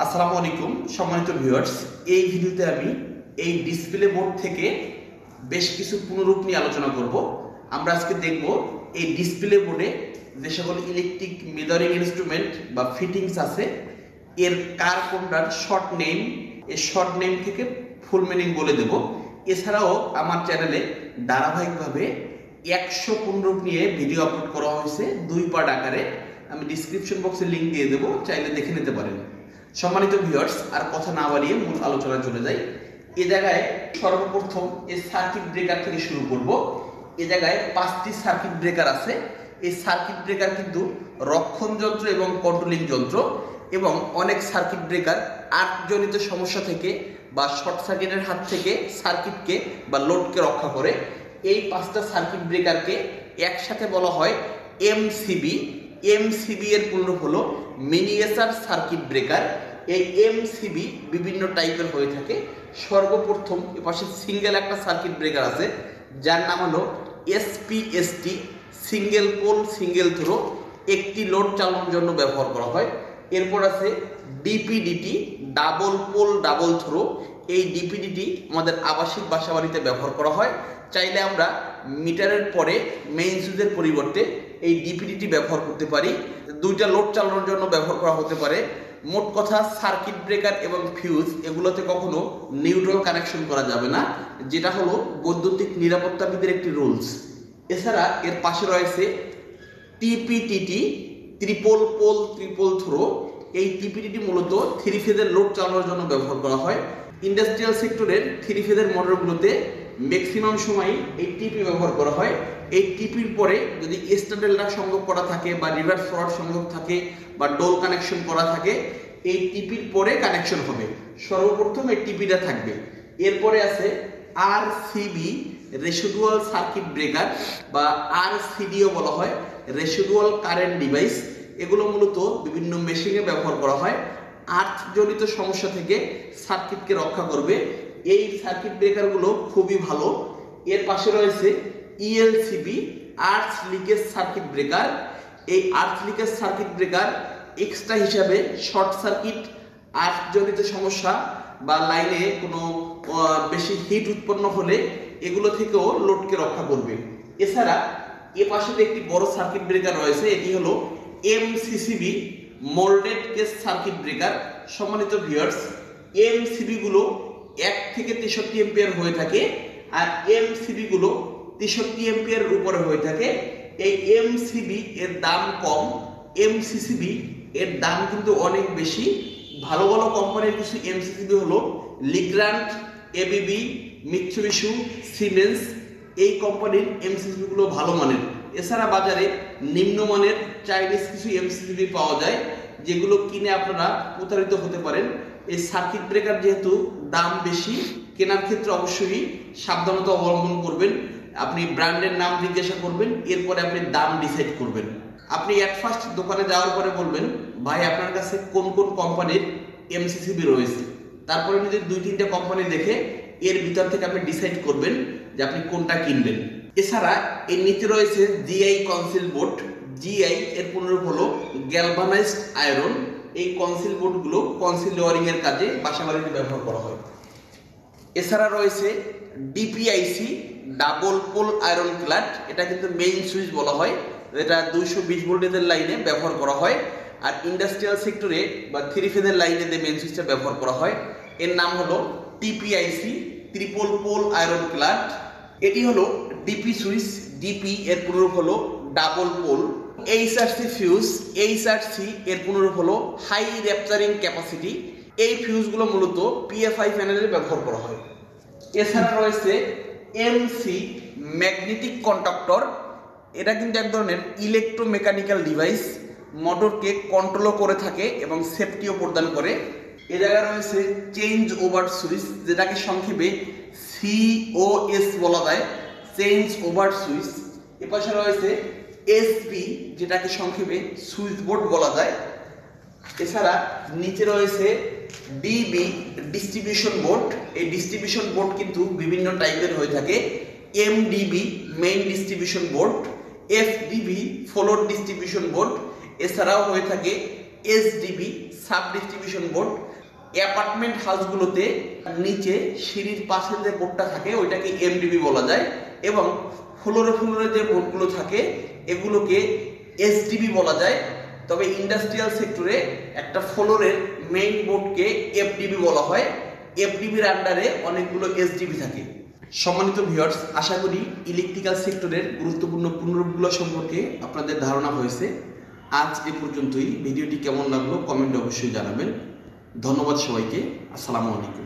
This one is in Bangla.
আসসালামু আলাইকুম সম্মানিত ভিউয়ার্স, এই ভিডিওতে আমি এই ডিসপ্লে বোর্ড থেকে বেশ কিছু পুনরূপ নিয়ে আলোচনা করব। আমরা আজকে দেখব এই ডিসপ্লে বোর্ডে যে সকল ইলেকট্রিক মেজারিং ইনস্ট্রুমেন্ট বা ফিটিংস আছে এর কার কোনটার শর্ট নেম, এই শর্ট নেম থেকে ফুল মিনিং বলে দেব। এছাড়াও আমার চ্যানেলে ধারাবাহিকভাবে 100 পুনরূপ নিয়ে ভিডিও আপলোড করা হয়েছে 2 পার্ট আকারে। আমি ডিসক্রিপশন বক্সে লিংক দিয়ে দেবো, চাইলে দেখে নিতে পারেন। সম্মানিত ভিউয়ার্স, আর কথা না বাড়িয়ে মূল আলোচনায় চলে যাই। এই জায়গায় সর্বপ্রথম এই সার্কিট ব্রেকার থেকে শুরু করব। এই জায়গায় 5টি সার্কিট ব্রেকার আছে। এই সার্কিট ব্রেকার কিন্তু রক্ষণ যন্ত্র এবং কন্ট্রোলিং যন্ত্র, এবং অনেক সার্কিট ব্রেকার আর্কজনিত সমস্যা থেকে বা শর্ট সার্কিটের হাত থেকে সার্কিটকে বা লোডকে রক্ষা করে। এই 5টা সার্কিট ব্রেকারকে একসাথে বলা হয় এমসিবি। এমসিবি এর পূর্ণরূপ হলো মিনিয়েচার সার্কিট ব্রেকার। এই এমসিবি বিভিন্ন টাইপের হয়ে থাকে। সর্বপ্রথম এপাশে সিঙ্গেল একটা সার্কিট ব্রেকার আছে যার নাম হলো SPST, single pole single throw, একটি লোড চালানোর জন্য ব্যবহার করা হয়। এরপর আছে DPDT, double pole double throw. এই ডিপিডিটি আমাদের আবাসিক বাসাবাড়িতে ব্যবহার করা হয়। চাইলে আমরা মিটারের পরে মেইন সুইচের পরিবর্তে এই ডিপিডিটি ব্যবহার করতে পারি। 2টা লোড চালানোর জন্য ব্যবহার করা হতে পারে। মোট কথা, সার্কিট ব্রেকার এবং ফিউজ এগুলোতে কখনো নিউট্রাল কানেকশন করা যাবে না, যেটা হলো বৈদ্যুতিক নিরাপত্তাবিদের একটি রুলস। এছাড়া এর পাশে রয়েছে টিপিটিটি, ট্রিপল পোল ট্রিপল থ্রো। এই টিপিটিটি মূলত 3 ফেজের লোড চালানোর জন্য ব্যবহার করা হয়। ইন্ডাস্ট্রিয়াল সেক্টরের 3 ফেজের মোটরগুলোতে ম্যাক্সিমাম সময় এই টিপি ব্যবহার করা হয়। এই টিপির পরে যদি স্টাডেলটা সংযোগ করা থাকে বা রিভার্স ফরওয়ার্ড সংযোগ থাকে বা ডোল কানেকশন করা থাকে, এই টিপির পরে কানেকশন হবে। সর্বপ্রথম এই টিপিটা থাকবে। এরপরে আছে আরসিবি, রেসিডুয়াল সার্কিট ব্রেকার বা আরসিডিও বলা হয়, রেসিডুয়াল কারেন্ট ডিভাইস। এগুলো মূলত বিভিন্ন মেশিনে ব্যবহার করা হয়। আর্থজনিত সমস্যা থেকে সার্কিটকে রক্ষা করবে। এই সার্কিট ব্রেকারগুলো খুবই ভালো। এর পাশে রয়েছে ইএলসিবি, আর্থ লিকেজ সার্কিট ব্রেকার। এই আর্থ লিকেজ সার্কিট ব্রেকার এক্সট্রা হিসাবে শর্ট সার্কিট, আর্থজনিত সমস্যা বা লাইনে কোনো বেশি হিট উৎপন্ন হলে এগুলো থেকেও লোডকে রক্ষা করবে। এছাড়া এ পাশে একটি বড় সার্কিট ব্রেকার রয়েছে, এটি হলো MCCB, moulded case circuit breaker. সম্মানিত ভিউয়ার্স, এমসিবি গুলো 1 থেকে 63 এম্পিয়ার হয়ে থাকে, আর এমসিবি গুলো 63 এম্পিয়ারের উপরে হয়ে থাকে। এই এমসিবি এর দাম কম, এমসিসিবি এর দাম কিন্তু অনেক বেশি। ভালো ভালো কোম্পানির কিছু এমসিসিবি হলো লিগ্রান্ট, এবিবি, মিৎসুবিশি, সিমেন্স। এই কোম্পানির এমসিসিবি গুলো ভালো মানের। এছাড়া বাজারে নিম্নমানের চাইনিজ কিছু এমসিসিবি পাওয়া যায়, যেগুলো কিনে আপনারা প্রতারিত হতে পারেন। এই সার্কিট ব্রেকার যেহেতু দাম বেশি, কেনার ক্ষেত্রে অবশ্যই সাবধানতা অবলম্বন করবেন। আপনি ব্র্যান্ডের নাম জিজ্ঞাসা করবেন, এরপরে আপনি দাম ডিসাইড করবেন। আপনি এট ফার্স্ট দোকানে যাওয়ার পরে বলবেন, ভাই আপনার কাছে কোন কোন কোম্পানির এমসিসিবি রয়েছে। তারপরে যদি 2-3টা কোম্পানি দেখে এর ভিতর থেকে আপনি ডিসাইড করবেন যে আপনি কোনটা কিনবেন। এছাড়া এর নিচে রয়েছে জিআই কনসিল বোর্ড। জিআই এর পূর্ণরূপ হলো গ্যালভানাইজড আয়রন। এই কনসিল বোর্ডগুলো কনসিল ওয়ারিং এর কাজে বাসাবাড়িতে ব্যবহার করা হয়। এছাড়া রয়েছে ডিপিআইসি, ডাবল পোল আয়রন ক্লাট। এটা কিন্তু মেইন সুইচ বলা হয়, যেটা 220 ভোল্টেজের লাইনে ব্যবহার করা হয়। আর ইন্ডাস্ট্রিয়াল সেক্টরে বা 3 ফেজের লাইনে যে মেইন সুইচটা ব্যবহার করা হয় এর নাম হলো TPIC, triple pole iron clad. এটি হলো ডিপি সুইচ। ডিপি এর পুনরূপ হলো double pole. HRC fuse, HRC এর পুনরূপ হলো হাই র্যাপচারিং ক্যাপাসিটি। এই ফিউজগুলো মূলত পিএফআই প্যানেলে ব্যবহার করা হয়। এছাড়া রয়েছে এমসি, ম্যাগনেটিক কন্ডাক্টর। এটা কিন্তু এক ধরনের ইলেকট্রোমেকানিক্যাল ডিভাইস, মোটরকে কন্ট্রোলও করে থাকে এবং সেফটিও প্রদান করে। এ জায়গায় রয়েছে চেঞ্জ ওভার সুইচ, যেটাকে সংক্ষেপে সিওএস বলা যায়, চেঞ্জ ওভার সুইচ। এপাশে রয়েছে এসপি, যেটাকে সংক্ষেপে সুইচ বোর্ড বলা যায়। এছাড়া নিচে রয়েছে ডিবি, ডিস্ট্রিবিউশন বোর্ড। এই ডিস্ট্রিবিউশন বোর্ড কিন্তু বিভিন্ন টাইপের হয়ে থাকে। MDB, main distribution board, FDB, followed distribution board. এছাড়াও হয়ে থাকে SDB, sub distribution board. Apartment হাউসগুলোতে নিচে সিঁড়ির পাশে যে বোর্ডটা থাকে ওইটাকে এমডিবি বলা যায়, এবং ফ্লোরে ফ্লোরে যে বোর্ডগুলো থাকে এগুলোকে এসডিবি বলা যায়। তবে ইন্ডাস্ট্রিয়াল সেক্টরে একটা ফ্লোরের মেইন বোর্ডকে এফডিবি বলা হয়। এফডিবির আন্ডারে অনেকগুলো এসডিবি থাকে। সম্মানিত ভিউয়ার্স, আশা করি ইলেকট্রিক্যাল সেক্টরের গুরুত্বপূর্ণ পুনরূপগুলো সম্পর্কে আপনাদের ধারণা হয়েছে। আজ এ পর্যন্তই। ভিডিওটি কেমন লাগলো কমেন্টে অবশ্যই জানাবেন। ধন্যবাদ সবাইকে। আসসালামু আলাইকুম।